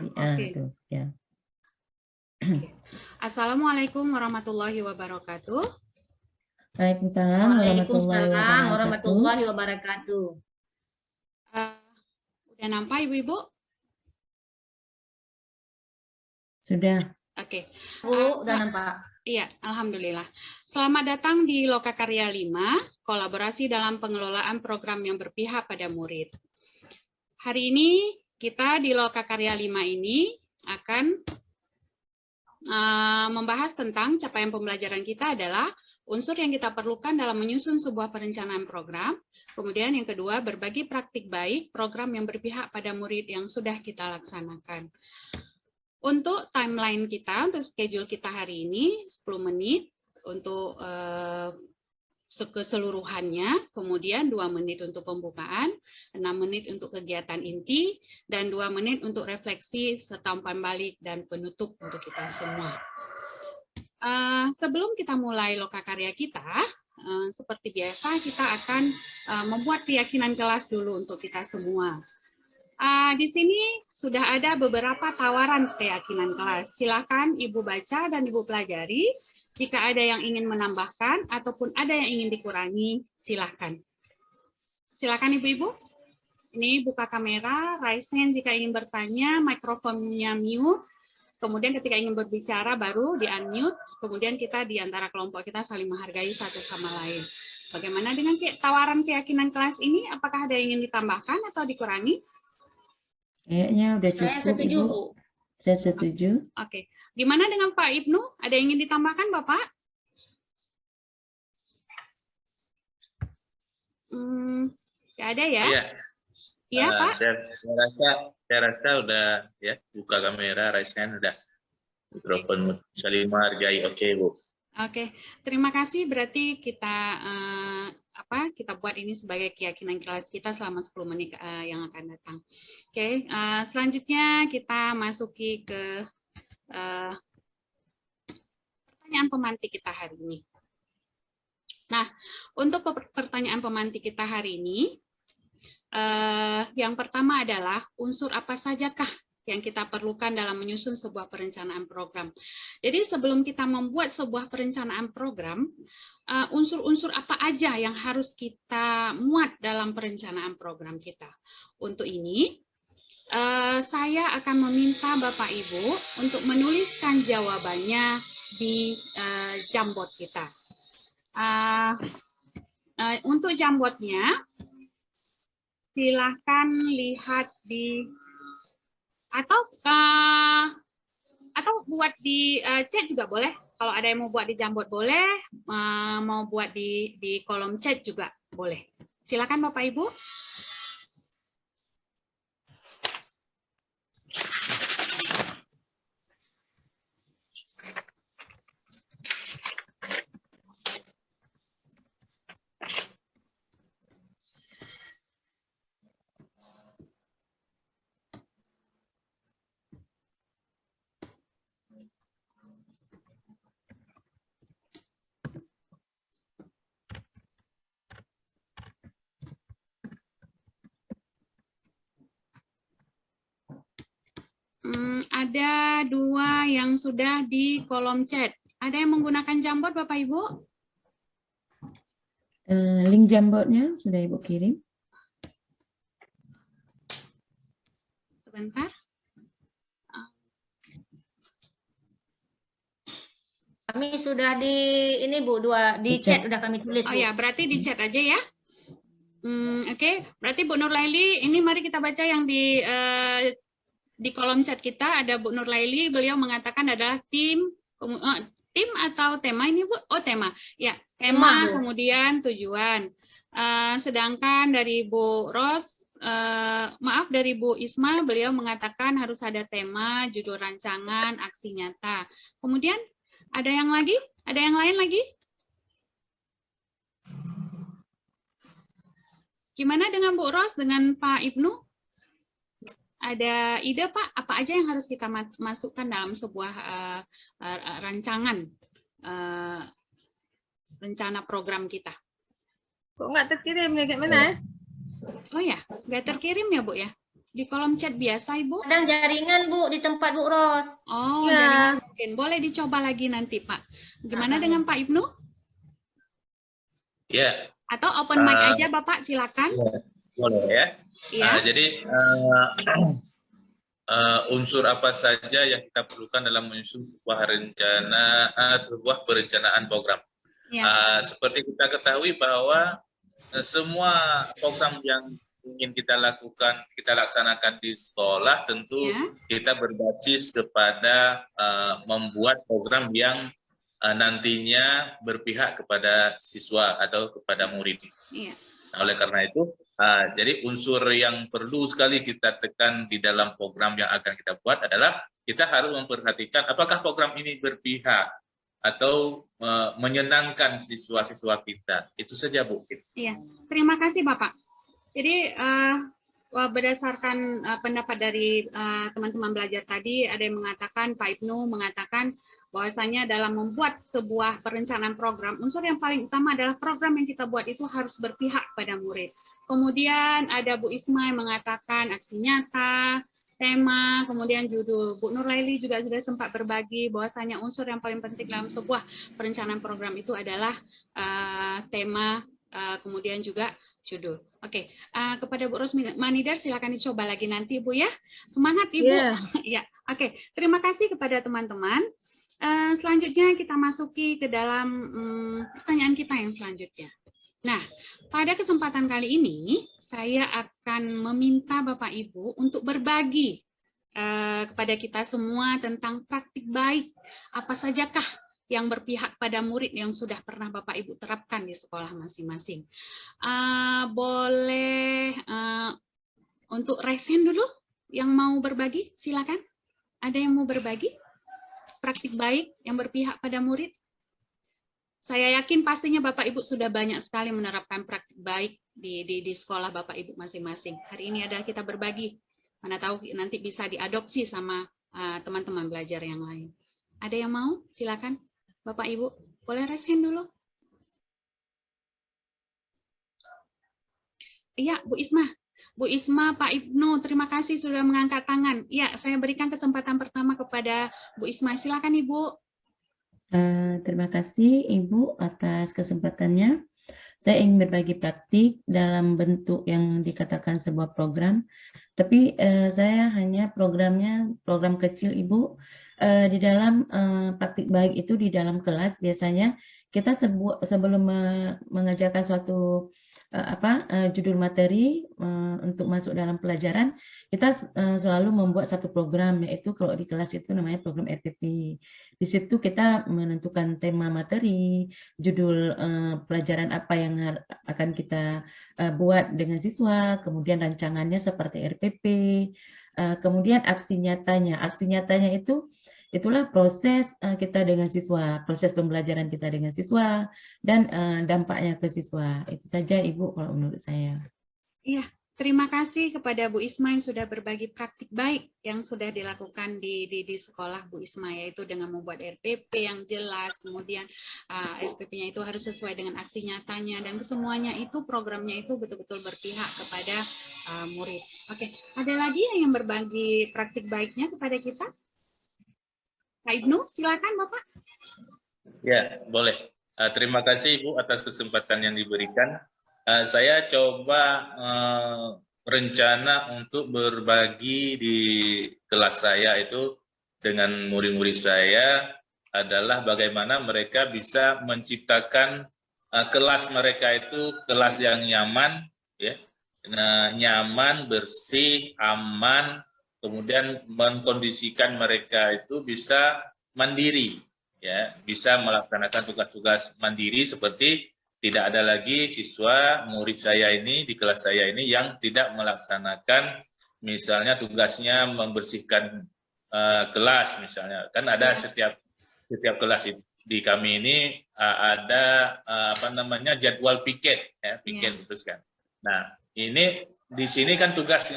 Oke. Tuh, ya. Oke. Assalamualaikum warahmatullahi wabarakatuh. Waalaikumsalam Waalaikumsalam warahmatullahi wabarakatuh. Udah nampak Ibu-Ibu? Sudah. Oke. Bu, udah nampak. Iya, alhamdulillah. Selamat datang di Lokakarya 5, kolaborasi dalam pengelolaan program yang berpihak pada murid. Hari ini kita di Lokakarya 5 ini akan membahas tentang capaian pembelajaran kita adalah unsur yang kita perlukan dalam menyusun sebuah perencanaan program. Kemudian yang kedua, berbagi praktik baik program yang berpihak pada murid yang sudah kita laksanakan. Untuk timeline kita, untuk schedule kita hari ini, 10 menit untuk keseluruhannya, kemudian 2 menit untuk pembukaan, 6 menit untuk kegiatan inti, dan 2 menit untuk refleksi serta umpan balik dan penutup untuk kita semua. Sebelum kita mulai lokakarya kita, seperti biasa kita akan membuat keyakinan kelas dulu untuk kita semua. Di sini sudah ada beberapa tawaran keyakinan kelas. Silakan Ibu baca dan Ibu pelajari. Jika ada yang ingin menambahkan ataupun ada yang ingin dikurangi, silakan. Silakan Ibu-Ibu. Ini buka kamera, raise hand jika ingin bertanya, mikrofonnya mute. Kemudian ketika ingin berbicara baru di-unmute. Kemudian kita di antara kelompok kita saling menghargai satu sama lain. Bagaimana dengan tawaran keyakinan kelas ini? Apakah ada yang ingin ditambahkan atau dikurangi? Kayaknya udah cukup, Saya setuju, Ibu. Bu. Saya setuju. Oke. Gimana dengan Pak Ibnu? Ada yang ingin ditambahkan, Bapak? Nggak ada ya? Iya. Iya, Pak? Saya rasa udah ya, buka kamera, raise hand udah. Mikrofon saling menghargai. Oke, Bu. Oke, terima kasih. Berarti kita kita buat ini sebagai keyakinan kelas kita selama 10 menit yang akan datang. Oke, selanjutnya kita masuki ke pertanyaan pemantik kita hari ini. Nah, untuk pertanyaan pemantik kita hari ini, yang pertama adalah unsur apa sajakah yang kita perlukan dalam menyusun sebuah perencanaan program. Jadi sebelum kita membuat sebuah perencanaan program, unsur-unsur apa aja yang harus kita muat dalam perencanaan program kita. Untuk ini, saya akan meminta Bapak Ibu untuk menuliskan jawabannya di Jamboard kita. Untuk Jamboardnya, silahkan lihat di atau buat di chat juga boleh. Kalau ada yang mau buat di Jamboard boleh, mau buat di kolom chat juga boleh. Silakan Bapak Ibu. Ada 2 yang sudah di kolom chat. Ada yang menggunakan Jamboard, Bapak Ibu? Link Jamboardnya sudah Ibu kirim. Sebentar. Kami sudah di ini Bu, di chat udah kami tulis. Oh Bu. ya, berarti di chat aja ya. Oke. Berarti Bu Nurlaili, ini mari kita baca yang di kolom chat kita ada Bu Nurlaili, beliau mengatakan adalah tim atau tema ini Bu? Oh, tema. Ya, tema kemudian tujuan. Sedangkan dari Bu Ros, dari Bu Isma, beliau mengatakan harus ada tema, judul rancangan, aksi nyata. Kemudian ada yang lagi? Ada yang lain lagi? Gimana dengan Bu Ros, dengan Pak Ibnu? Ada ide Pak, apa aja yang harus kita masukkan dalam sebuah rancangan rencana program kita? Kok nggak terkirim nih, kayak mana? Oh ya, nggak terkirim ya Bu ya? Di kolom chat biasa, Ibu? Kadang jaringan, Bu, di tempat Bu Ros. Oh, Ya. jaringan mungkin. Boleh dicoba lagi nanti, Pak. Gimana dengan Pak Ibnu? Ya, Atau open mic aja, Bapak, silakan. boleh ya. Iya. Jadi unsur apa saja yang kita perlukan dalam menyusun sebuah perencanaan program. Ya. Seperti kita ketahui bahwa semua program yang ingin kita lakukan, kita laksanakan di sekolah, tentu Ya. kita berbasis kepada membuat program yang nantinya berpihak kepada siswa atau kepada murid. Iya. Nah, oleh karena itu, jadi unsur yang perlu sekali kita tekan di dalam program yang akan kita buat adalah kita harus memperhatikan apakah program ini berpihak atau menyenangkan siswa-siswa kita. Itu saja, Bu. Iya. Terima kasih, Bapak. Jadi berdasarkan pendapat dari teman-teman belajar tadi, ada yang mengatakan, Pak Ibnu mengatakan bahwasanya dalam membuat sebuah perencanaan program, unsur yang paling utama adalah program yang kita buat itu harus berpihak pada murid. Kemudian ada Bu Isma yang mengatakan aksi nyata, tema, kemudian judul. Bu Nurlaili juga sudah sempat berbagi bahwasanya unsur yang paling penting dalam sebuah perencanaan program itu adalah tema, kemudian juga judul. Oke, kepada Bu Rosmanidar silakan dicoba lagi nanti, Bu ya. Semangat Ibu. Ya, oke. Terima kasih kepada teman-teman. Selanjutnya kita masuki ke dalam pertanyaan kita yang selanjutnya. Nah, pada kesempatan kali ini saya akan meminta Bapak Ibu untuk berbagi kepada kita semua tentang praktik baik. Apa sajakah yang berpihak pada murid yang sudah pernah Bapak Ibu terapkan di sekolah masing-masing. Boleh untuk resen dulu yang mau berbagi, silakan. Ada yang mau berbagi? Praktik baik yang berpihak pada murid. Saya yakin pastinya Bapak Ibu sudah banyak sekali menerapkan praktik baik di sekolah Bapak Ibu masing-masing. Hari ini adalah kita berbagi. Mana tahu nanti bisa diadopsi sama teman-teman belajar yang lain. Ada yang mau? Silakan. Bapak Ibu, boleh raise hand dulu? Iya, Bu Isma. Bu Isma, Pak Ibnu, terima kasih sudah mengangkat tangan. Ya, saya berikan kesempatan pertama kepada Bu Isma. Silakan Ibu. Terima kasih Ibu atas kesempatannya. Saya ingin berbagi praktik dalam bentuk yang dikatakan sebuah program, tapi saya hanya program kecil Ibu. Di dalam praktik baik itu di dalam kelas biasanya kita sebelum mengajarkan suatu judul materi untuk masuk dalam pelajaran, kita selalu membuat satu program, yaitu kalau di kelas itu namanya program RPP. Di situ kita menentukan tema materi, judul pelajaran apa yang akan kita buat dengan siswa, kemudian rancangannya seperti RPP, kemudian aksi nyatanya. Aksi nyatanya itulah proses kita dengan siswa, proses pembelajaran kita dengan siswa, dan dampaknya ke siswa. Itu saja Ibu kalau menurut saya. Iya, terima kasih kepada Bu Isma yang sudah berbagi praktik baik yang sudah dilakukan di sekolah Bu Isma, yaitu dengan membuat RPP yang jelas, kemudian RPP-nya itu harus sesuai dengan aksi nyatanya, dan kesemuanya itu programnya itu betul-betul berpihak kepada murid. Oke, ada lagi yang berbagi praktik baiknya kepada kita? Pak Ibnu, silakan Bapak. Ya, boleh. Terima kasih Ibu atas kesempatan yang diberikan. Saya coba rencana untuk berbagi di kelas saya itu dengan murid-murid saya adalah bagaimana mereka bisa menciptakan kelas mereka itu kelas yang nyaman, ya, nyaman, bersih, aman. Kemudian mengkondisikan mereka itu bisa mandiri, ya, bisa melaksanakan tugas-tugas mandiri seperti tidak ada lagi siswa murid saya ini di kelas saya ini yang tidak melaksanakan misalnya tugasnya membersihkan kelas misalnya. Kan ada setiap kelas di kami ini ada jadwal piket, ya, piket terus kan. Nah, ini di sini kan tugas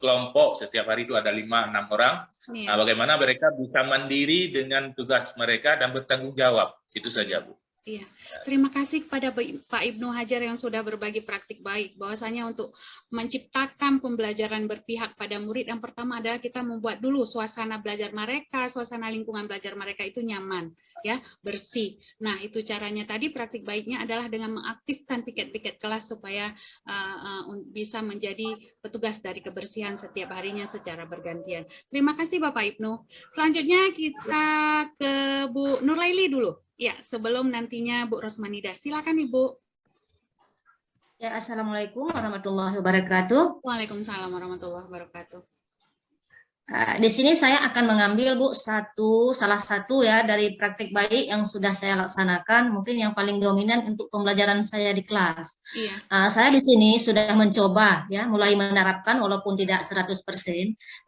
kelompok, setiap hari itu ada 5-6 orang. Iya. Nah, bagaimana mereka bisa mandiri dengan tugas mereka dan bertanggung jawab. Itu saja, Bu. Iya, terima kasih kepada Pak Ibnu Hajar yang sudah berbagi praktik baik. Bahwasanya untuk menciptakan pembelajaran berpihak pada murid, yang pertama adalah kita membuat dulu suasana belajar mereka, suasana lingkungan belajar mereka itu nyaman, ya, bersih. Nah, itu caranya tadi. Praktik baiknya adalah dengan mengaktifkan piket-piket kelas supaya bisa menjadi petugas dari kebersihan setiap harinya secara bergantian. Terima kasih Bapak Ibnu. Selanjutnya kita ke Bu Nurlaili dulu. Ya, sebelum nantinya Bu Rosmanida. Silakan Ibu. Ya, Assalamualaikum warahmatullahi wabarakatuh. Waalaikumsalam warahmatullahi wabarakatuh. Di sini saya akan mengambil Bu salah satu ya dari praktik baik yang sudah saya laksanakan, mungkin yang paling dominan untuk pembelajaran saya di kelas. Iya. Saya di sini sudah mencoba ya mulai menerapkan walaupun tidak 100%,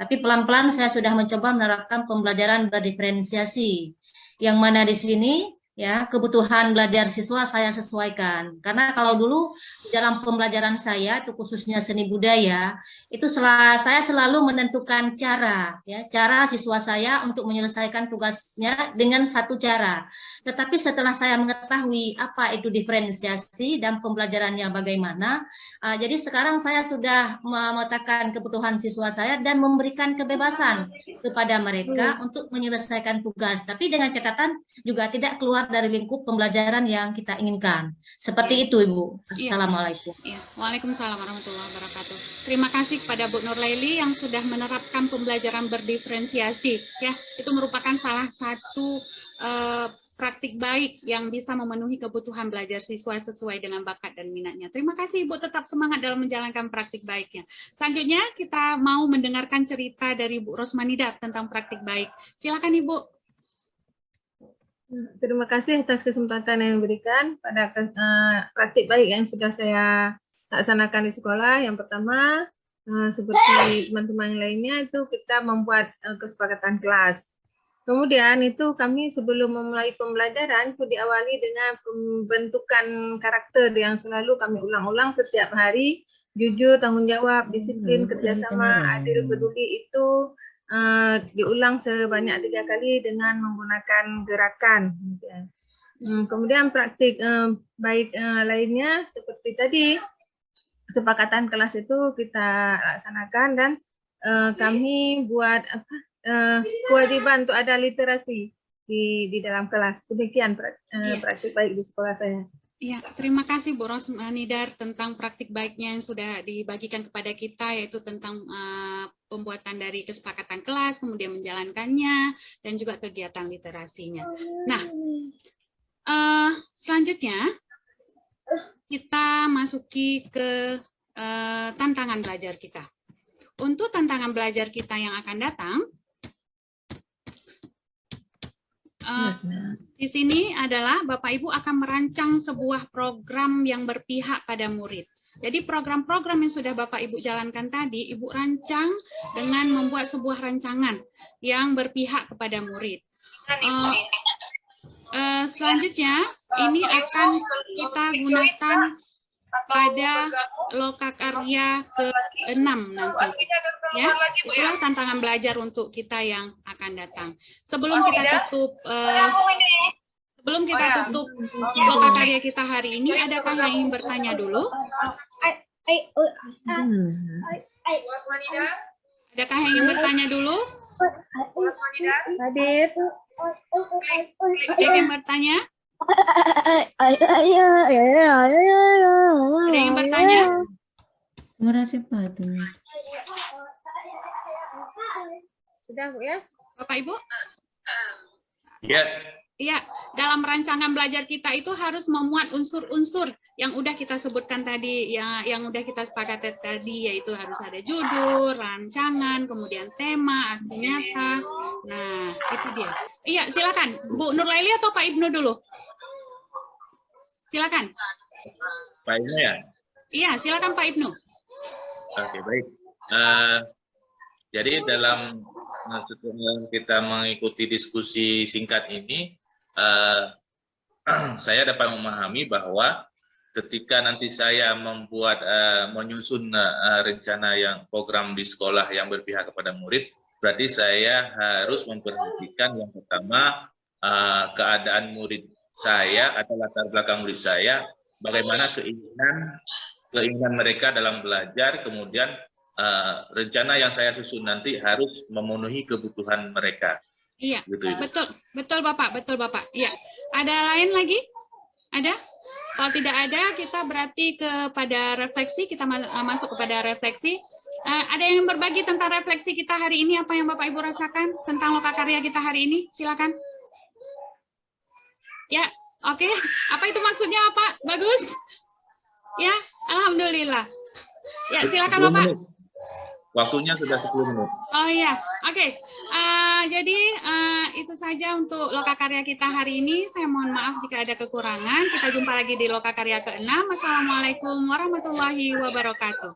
tapi pelan-pelan saya sudah mencoba menerapkan pembelajaran berdiferensiasi. Yang mana di sini ya kebutuhan belajar siswa saya sesuaikan, karena kalau dulu dalam pembelajaran saya itu khususnya seni budaya itu saya selalu menentukan cara siswa saya untuk menyelesaikan tugasnya dengan satu cara, tetapi setelah saya mengetahui apa itu diferensiasi dan pembelajarannya bagaimana, jadi sekarang saya sudah memetakan kebutuhan siswa saya dan memberikan kebebasan kepada mereka untuk menyelesaikan tugas, tapi dengan catatan juga tidak keluar dari lingkup pembelajaran yang kita inginkan. Seperti itu, Ibu. Assalamualaikum. Ya. Waalaikumsalam warahmatullahi wabarakatuh. Terima kasih kepada Bu Nurlaili yang sudah menerapkan pembelajaran berdiferensiasi. Ya, itu merupakan salah satu praktik baik yang bisa memenuhi kebutuhan belajar siswa sesuai dengan bakat dan minatnya. Terima kasih Ibu, tetap semangat dalam menjalankan praktik baiknya. Selanjutnya kita mau mendengarkan cerita dari Bu Rosmanida tentang praktik baik. Silakan Ibu. Terima kasih atas kesempatan yang diberikan pada praktik baik yang sudah saya laksanakan di sekolah. Yang pertama, seperti teman-teman lainnya, itu kita membuat kesepakatan kelas. Kemudian itu kami sebelum memulai pembelajaran itu diawali dengan pembentukan karakter yang selalu kami ulang-ulang setiap hari. Jujur, tanggung jawab, disiplin, kerjasama, adil, peduli itu diulang sebanyak 3 kali dengan menggunakan gerakan. Kemudian praktik baik lainnya seperti tadi, kesepakatan kelas itu kita laksanakan dan kami buat kewajiban untuk ada literasi di dalam kelas. Demikian praktik baik di sekolah saya. Ya, terima kasih Bu Rosmanida tentang praktik baiknya yang sudah dibagikan kepada kita, yaitu tentang pembuatan dari kesepakatan kelas, kemudian menjalankannya, dan juga kegiatan literasinya. Nah, selanjutnya kita masuki ke tantangan belajar kita. Untuk tantangan belajar kita yang akan datang, di sini adalah Bapak Ibu akan merancang sebuah program yang berpihak pada murid. Jadi program-program yang sudah Bapak Ibu jalankan tadi, Ibu rancang dengan membuat sebuah rancangan yang berpihak kepada murid. Selanjutnya, ini akan kita gunakan pada lokakarya ke-6 nanti. Ya, itulah tantangan belajar untuk kita yang akan datang. Sebelum kita tutup lokakarya kita hari ini, adakah yang ingin bertanya dulu? Adakah yang ingin bertanya dulu? Hadir. Ada yang bertanya? Ada yang bertanya? Suara siapa itu? Sudah, Bu, ya? Bapak Ibu? Ya. Iya, dalam rancangan belajar kita itu harus memuat unsur-unsur yang udah kita sebutkan tadi, yang udah kita sepakati tadi, yaitu harus ada judul, rancangan, kemudian tema, aksi nyata. Nah, itu dia. Iya, silakan. Bu Nurlaili atau Pak Ibnu dulu? Silakan. Pak Ibnu ya? Iya, silakan Pak Ibnu. Oke, baik. Jadi dalam kita mengikuti diskusi singkat ini, saya dapat memahami bahwa ketika nanti saya menyusun rencana yang program di sekolah yang berpihak kepada murid, berarti saya harus memperhatikan yang pertama keadaan murid saya atau latar belakang murid saya, bagaimana keinginan mereka dalam belajar, kemudian rencana yang saya susun nanti harus memenuhi kebutuhan mereka. Iya, gitu. betul Bapak, betul Bapak. Iya, ada lain lagi? Ada? Kalau tidak ada, kita berarti kepada refleksi, kita masuk kepada refleksi. Ada yang berbagi tentang refleksi kita hari ini, apa yang Bapak Ibu rasakan tentang lokakarya kita hari ini? Silakan. Ya, oke. Apa itu maksudnya, Pak? Bagus? Ya, alhamdulillah. Ya, silakan Bapak. Waktunya sudah 10 menit. Oh iya, oke. Jadi itu saja untuk lokakarya kita hari ini. Saya mohon maaf jika ada kekurangan. Kita jumpa lagi di lokakarya ke-6. Wassalamualaikum warahmatullahi wabarakatuh.